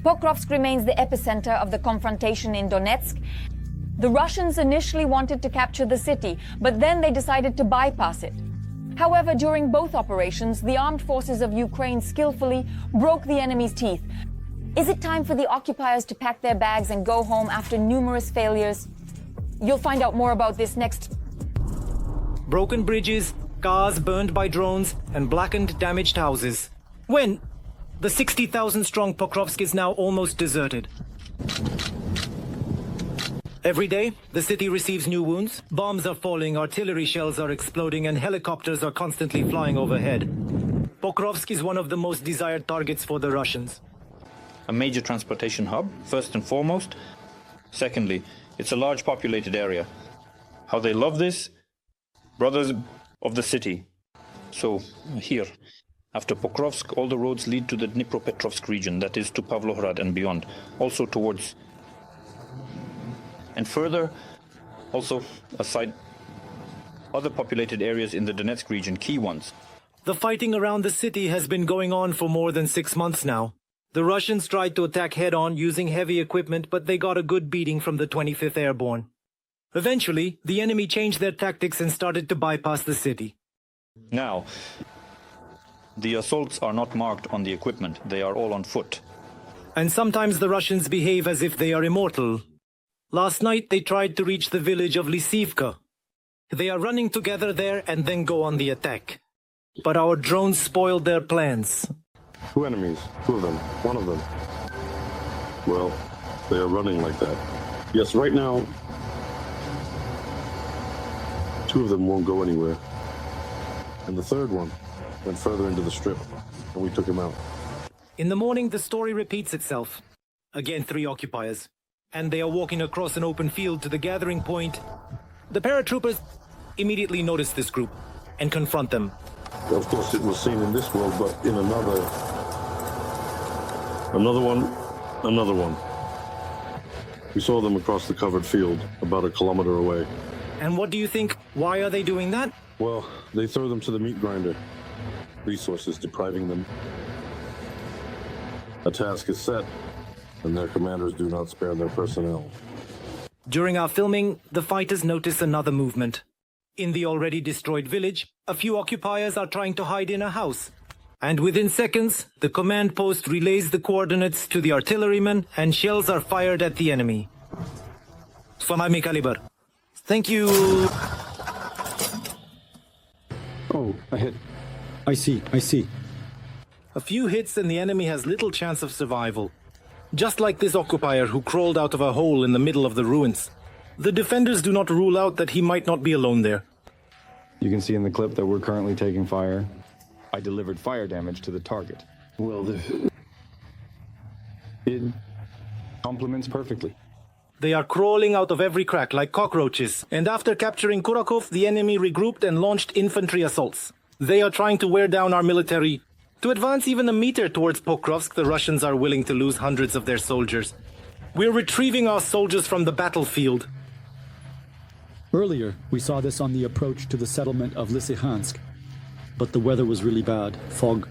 Pokrovsk remains the epicenter of the confrontation in Donetsk. The Russians initially wanted to capture the city, but then they decided to bypass it. However, during both operations, the armed forces of Ukraine skillfully broke the enemy's teeth. Is it time for the occupiers to pack their bags and go home after numerous failures? You'll find out more about this next. Broken bridges, cars burned by drones, and blackened, damaged houses. When the 60,000-strong Pokrovsk is now almost deserted. Every day, the city receives new wounds. Bombs are falling, artillery shells are exploding, and helicopters are constantly flying overhead. Pokrovsk is one of the most desired targets for the Russians. A major transportation hub, first and foremost. Secondly, it's a large populated area. How they love this? Brothers of the city. So, here, after Pokrovsk, all the roads lead to the Dnipropetrovsk region, that is to Pavlograd and beyond, also towards. And further, also aside, other populated areas in the Donetsk region, key ones. The fighting around the city has been going on for more than 6 months now. The Russians tried to attack head-on using heavy equipment, but they got a good beating from the 25th Airborne. Eventually, the enemy changed their tactics and started to bypass the city. Now, the assaults are not marked on the equipment, they are all on foot. And sometimes the Russians behave as if they are immortal. Last night they tried to reach the village of Lysivka. They are running together there and then go on the attack. But our drones spoiled their plans. 2 enemies, 2 of them, 1 of them. Well, they are running like that. Yes, right now, 2 of them won't go anywhere. And the 3rd one went further into the strip, and we took him out. In the morning, the story repeats itself. Again, 3 occupiers. And they are walking across an open field to the gathering point. The paratroopers immediately notice this group and confront them. Of course, it was seen in this world, but in another one. We saw them across the covered field, about a kilometer away. And what do you think? Why are they doing that? Well, they throw them to the meat grinder. Resources depriving them. A task is set, and their commanders do not spare their personnel. During our filming, the fighters notice another movement. In the already destroyed village, a few occupiers are trying to hide in a house. And within seconds, the command post relays the coordinates to the artillerymen and shells are fired at the enemy. Slamaj caliber. Thank you. Oh, a hit. I see. A few hits and the enemy has little chance of survival. Just like this occupier who crawled out of a hole in the middle of the ruins. The defenders do not rule out that he might not be alone there. You can see in the clip that we're currently taking fire. I delivered fire damage to the target. Well, it complements perfectly. They are crawling out of every crack like cockroaches. And after capturing Kurakov, the enemy regrouped and launched infantry assaults. They are trying to wear down our military. To advance even a meter towards Pokrovsk, the Russians are willing to lose hundreds of their soldiers. We're retrieving our soldiers from the battlefield. Earlier, we saw this on the approach to the settlement of Lysychansk. But the weather was really bad, fog.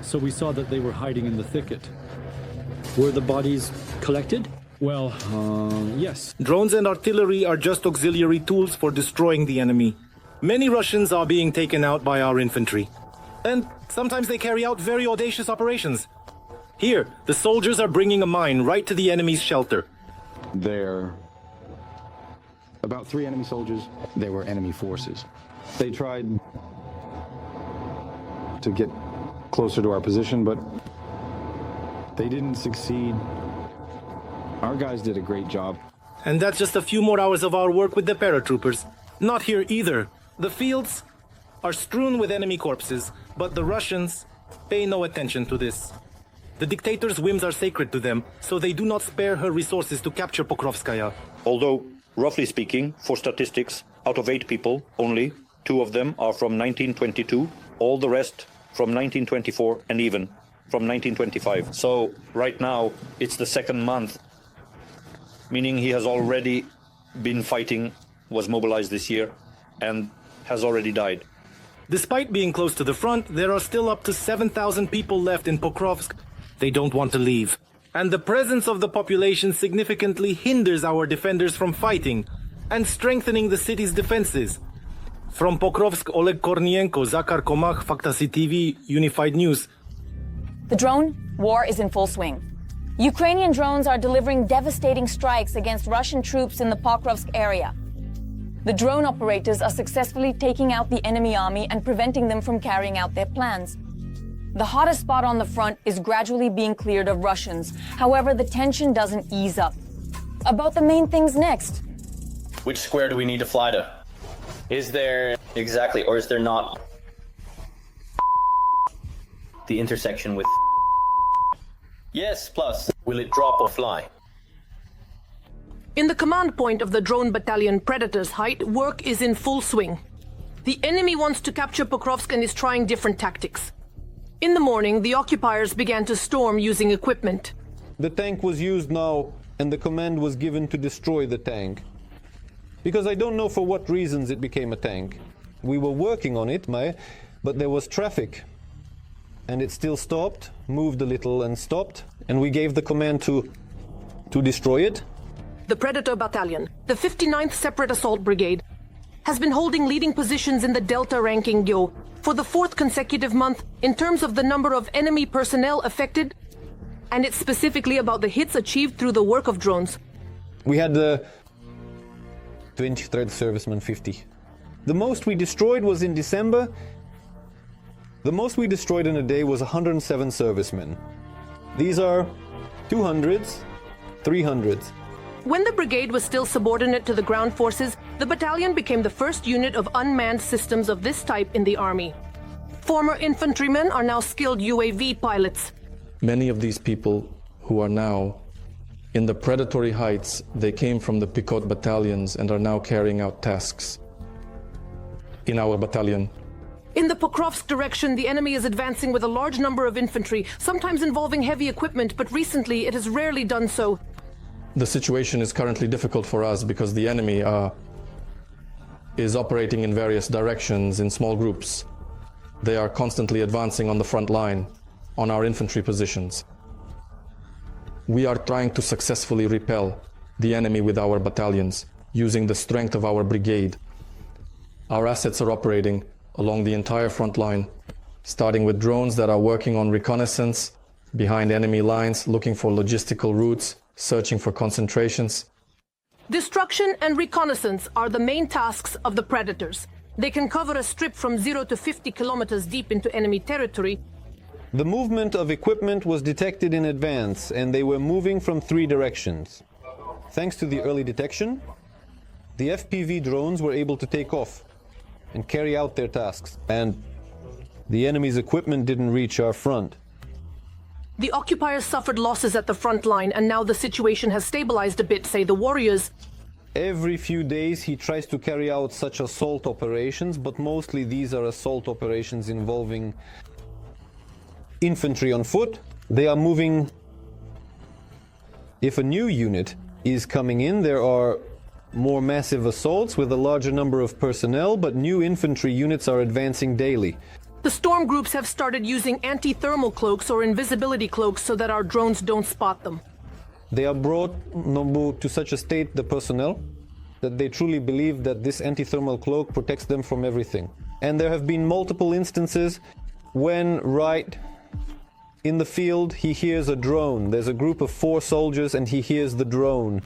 So we saw that they were hiding in the thicket. Were the bodies collected? Well, yes. Drones and artillery are just auxiliary tools for destroying the enemy. Many Russians are being taken out by our infantry. And sometimes they carry out very audacious operations. Here, the soldiers are bringing a mine right to the enemy's shelter. There about 3 enemy soldiers. They were enemy forces. They tried to get closer to our position, but they didn't succeed. Our guys did a great job. And that's just a few more hours of our work with the paratroopers. Not here either. The fields are strewn with enemy corpses, but the Russians pay no attention to this. The dictator's whims are sacred to them, so they do not spare her resources to capture Pokrovskaya. Although, roughly speaking, for statistics, out of 8 people, only 2 of them are from 1922, all the rest from 1924 and even from 1925. So right now, it's the 2nd month, meaning he has already been fighting, was mobilized this year, and has already died. Despite being close to the front, there are still up to 7,000 people left in Pokrovsk, They don't want to leave. And the presence of the population significantly hinders our defenders from fighting and strengthening the city's defenses. From Pokrovsk, Oleg Kornienko, Zakar Komach, Faktasi TV, Unified News. The drone war is in full swing. Ukrainian drones are delivering devastating strikes against Russian troops in the Pokrovsk area. The drone operators are successfully taking out the enemy army and preventing them from carrying out their plans. The hottest spot on the front is gradually being cleared of Russians. However, the tension doesn't ease up. About the main things next. Which square do we need to fly to? Is there exactly, or is there not the intersection with? Yes, plus, will it drop or fly? In the command point of the drone battalion Predator's height, work is in full swing. The enemy wants to capture Pokrovsk and is trying different tactics. In the morning, the occupiers began to storm using equipment. The tank was used now, and the command was given to destroy the tank. Because I don't know for what reasons it became a tank. We were working on it, but there was traffic. And it still stopped, moved a little and stopped, and we gave the command to destroy it. The Predator Battalion, the 59th Separate Assault Brigade, has been holding leading positions in the Delta ranking Gyo for the 4th consecutive month in terms of the number of enemy personnel affected, and it's specifically about the hits achieved through the work of drones. We had the 23rd Serviceman 50. The most we destroyed was in December. The most we destroyed in a day was 107 servicemen. These are 200s, 300s. When the brigade was still subordinate to the ground forces, the battalion became the first unit of unmanned systems of this type in the army. Former infantrymen are now skilled UAV pilots. Many of these people who are now in the predatory heights, they came from the Picot battalions and are now carrying out tasks in our battalion. In the Pokrovsk direction, the enemy is advancing with a large number of infantry, sometimes involving heavy equipment, but recently it has rarely done so. The situation is currently difficult for us because the enemy is operating in various directions in small groups. They are constantly advancing on the front line, on our infantry positions. We are trying to successfully repel the enemy with our battalions, using the strength of our brigade. Our assets are operating along the entire front line, starting with drones that are working on reconnaissance behind enemy lines, looking for logistical routes, searching for concentrations. Destruction and reconnaissance are the main tasks of the Predators. They can cover a strip from 0 to 50 kilometers deep into enemy territory. The movement of equipment was detected in advance, and they were moving from 3 directions. Thanks to the early detection, the FPV drones were able to take off and carry out their tasks, and the enemy's equipment didn't reach our front. The occupiers suffered losses at the front line, and now the situation has stabilized a bit, say the warriors. Every few days he tries to carry out such assault operations, but mostly these are assault operations involving infantry on foot. They are moving. If a new unit is coming in, there are more massive assaults with a larger number of personnel, but new infantry units are advancing daily. The storm groups have started using anti-thermal cloaks or invisibility cloaks so that our drones don't spot them. They are brought to such a state, the personnel, that they truly believe that this anti-thermal cloak protects them from everything. And there have been multiple instances when right in the field he hears a drone. There's a group of 4 soldiers and he hears the drone.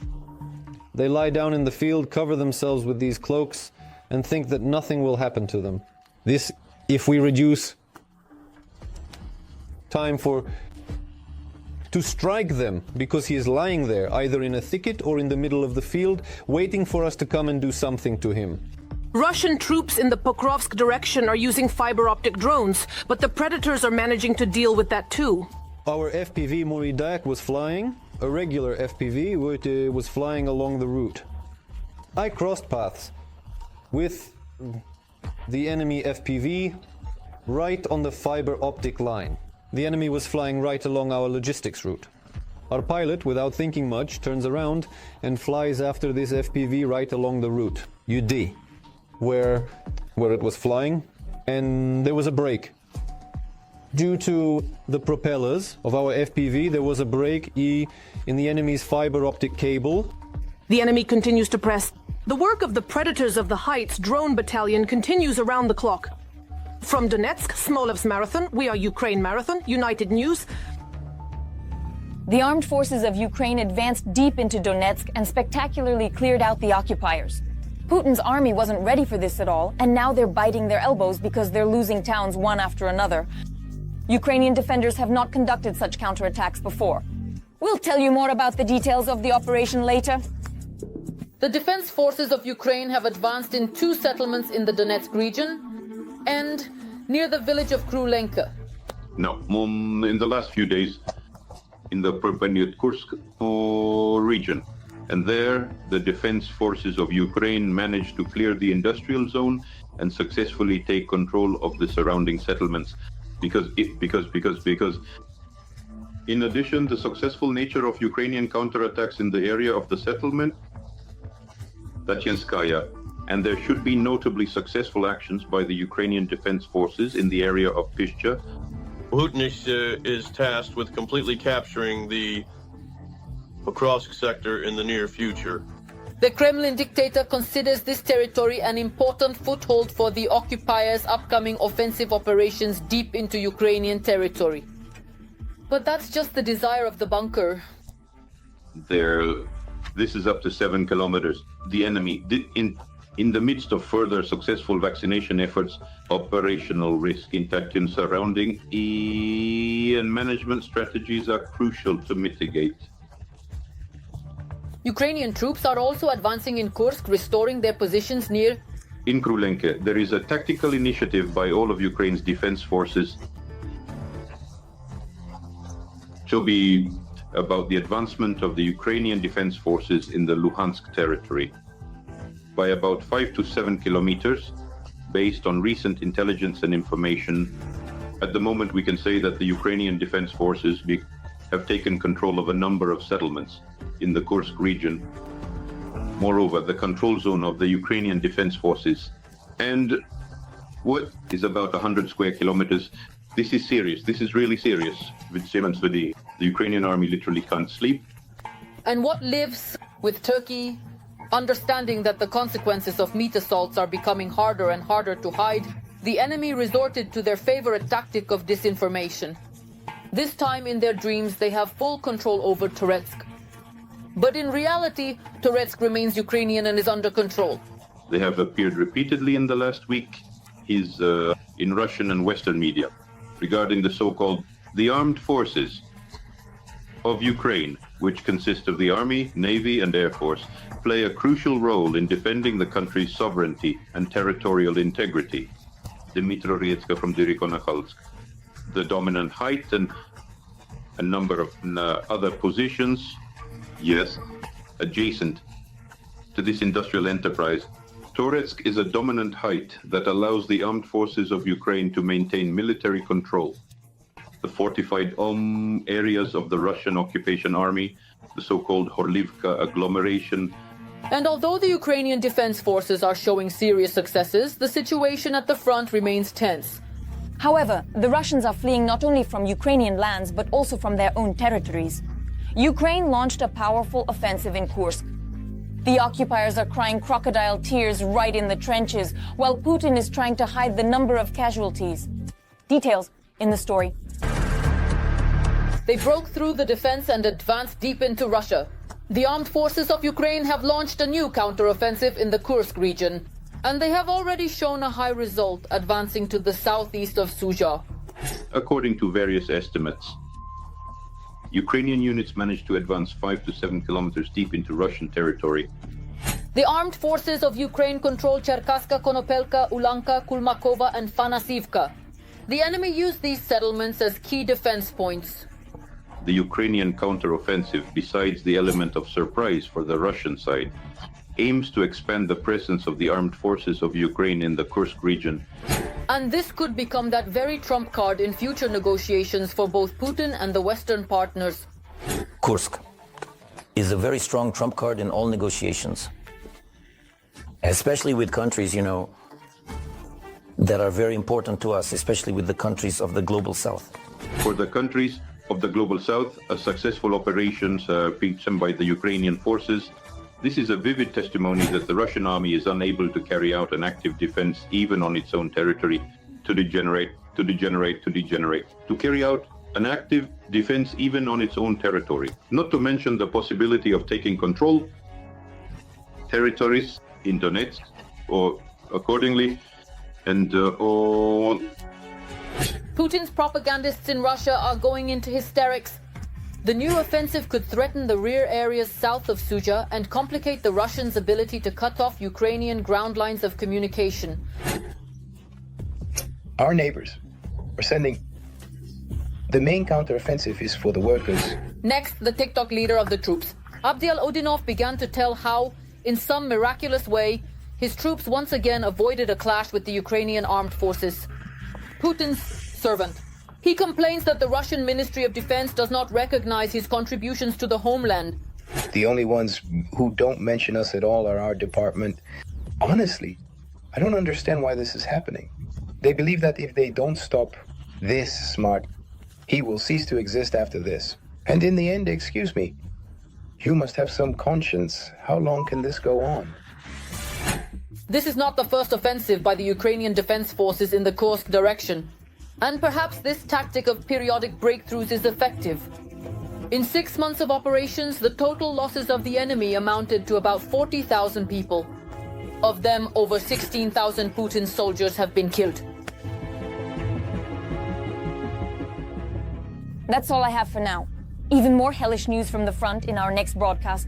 They lie down in the field, cover themselves with these cloaks and think that nothing will happen to them. This, if we reduce time to strike them, because he is lying there, either in a thicket or in the middle of the field, waiting for us to come and do something to him. Russian troops in the Pokrovsk direction are using fiber optic drones, but the Predators are managing to deal with that too. Our FPV Moridayak was flying, a regular FPV, which was flying along the route. I crossed paths with the enemy FPV right on the fiber optic line. The enemy was flying right along our logistics route. Our pilot, without thinking much, turns around and flies after this FPV right along the route, UD, where it was flying, and there was a break. Due to the propellers of our FPV, there was a break in the enemy's fiber optic cable. The enemy continues to press. The work of the Predators of the Heights drone battalion continues around the clock. From Donetsk, Smolev's Marathon, we are Ukraine Marathon, United News. The armed forces of Ukraine advanced deep into Donetsk and spectacularly cleared out the occupiers. Putin's army wasn't ready for this at all, and now they're biting their elbows because they're losing towns one after another. Ukrainian defenders have not conducted such counterattacks before. We'll tell you more about the details of the operation later. The defense forces of Ukraine have advanced in 2 settlements in the Donetsk region and near the village of Krulenka. No, in the last few days in the Pokrovsk region. And there, the defense forces of Ukraine managed to clear the industrial zone and successfully take control of the surrounding settlements. Because in addition, the successful nature of Ukrainian counterattacks in the area of the settlement, Tatyenskaya, and there should be notably successful actions by the Ukrainian defense forces in the area of Pishcha. Putin is tasked with completely capturing the Pokrovsk sector in the near future. The Kremlin dictator considers this territory an important foothold for the occupiers' upcoming offensive operations deep into Ukrainian territory. But that's just the desire of the bunker. This is up to 7 kilometers. The enemy, in the midst of further successful vaccination efforts, operational risk in Tatyan surrounding and management strategies are crucial to mitigate. Ukrainian troops are also advancing in Kursk, restoring their positions near... In Krulenka, there is a tactical initiative by all of Ukraine's defense forces to be about the advancement of the Ukrainian defense forces in the Luhansk territory by about 5 to 7 kilometers, based on recent intelligence and information. At the moment, we can say that the Ukrainian defense forces have taken control of a number of settlements in the Kursk region. Moreover, the control zone of the Ukrainian defense forces and what is about 100 square kilometers. This is serious. This is really serious. The Ukrainian army literally can't sleep. And what lives with Turkey, understanding that the consequences of meat assaults are becoming harder and harder to hide, the enemy resorted to their favorite tactic of disinformation. This time in their dreams, they have full control over Toretsk. But in reality, Toretsk remains Ukrainian and is under control. They have appeared repeatedly in the last week in Russian and Western media regarding the so-called the armed forces of Ukraine, which consist of the army, navy, and air force, play a crucial role in defending the country's sovereignty and territorial integrity. Dmitry Rietska from Dyriko-Nakhalsk. The dominant height and a number of other positions, yes, adjacent to this industrial enterprise. Toretsk is a dominant height that allows the armed forces of Ukraine to maintain military control. The fortified areas of the Russian occupation army, the so-called Horlivka agglomeration. And although the Ukrainian defense forces are showing serious successes, the situation at the front remains tense. However, the Russians are fleeing not only from Ukrainian lands, but also from their own territories. Ukraine launched a powerful offensive in Kursk. The occupiers are crying crocodile tears right in the trenches, while Putin is trying to hide the number of casualties. Details in the story. They broke through the defense and advanced deep into Russia. The armed forces of Ukraine have launched a new counteroffensive in the Kursk region, and they have already shown a high result, advancing to the southeast of Sudzha. According to various estimates, Ukrainian units managed to advance 5 to 7 kilometers deep into Russian territory. The armed forces of Ukraine control Cherkaska, Konopelka, Ulanka, Kulmakova, and Fanasivka. The enemy used these settlements as key defense points. The Ukrainian counteroffensive, besides the element of surprise for the Russian side, aims to expand the presence of the armed forces of Ukraine in the Kursk region. And this could become that very trump card in future negotiations for both Putin and the Western partners. Kursk is a very strong trump card in all negotiations, especially with countries, that are very important to us, especially with the countries of the global south. For the countries of the global south, a successful operations beaten by the Ukrainian forces. This is a vivid testimony that the Russian army is unable to carry out an active defense even on its own territory, to carry out an active defense even on its own territory, not to mention the possibility of taking control territories in Donetsk or accordingly, and Putin's propagandists in Russia are going into hysterics. The new offensive could threaten the rear areas south of Suja and complicate the Russians' ability to cut off Ukrainian ground lines of communication. Our neighbors are sending... The main counteroffensive is for the workers. Next, the TikTok leader of the troops, Abdiel Odinov, began to tell how, in some miraculous way, his troops once again avoided a clash with the Ukrainian Armed Forces. Putin's servant. He complains that the Russian Ministry of Defense does not recognize his contributions to the homeland. The only ones who don't mention us at all are our department. Honestly, I don't understand why this is happening. They believe that if they don't stop this smart, he will cease to exist after this. And in the end, excuse me, you must have some conscience. How long can this go on? This is not the first offensive by the Ukrainian Defense Forces in the Kursk direction. And perhaps this tactic of periodic breakthroughs is effective. In 6 months of operations, the total losses of the enemy amounted to about 40,000 people. Of them, over 16,000 Putin's soldiers have been killed. That's all I have for now. Even more hellish news from the front in our next broadcast.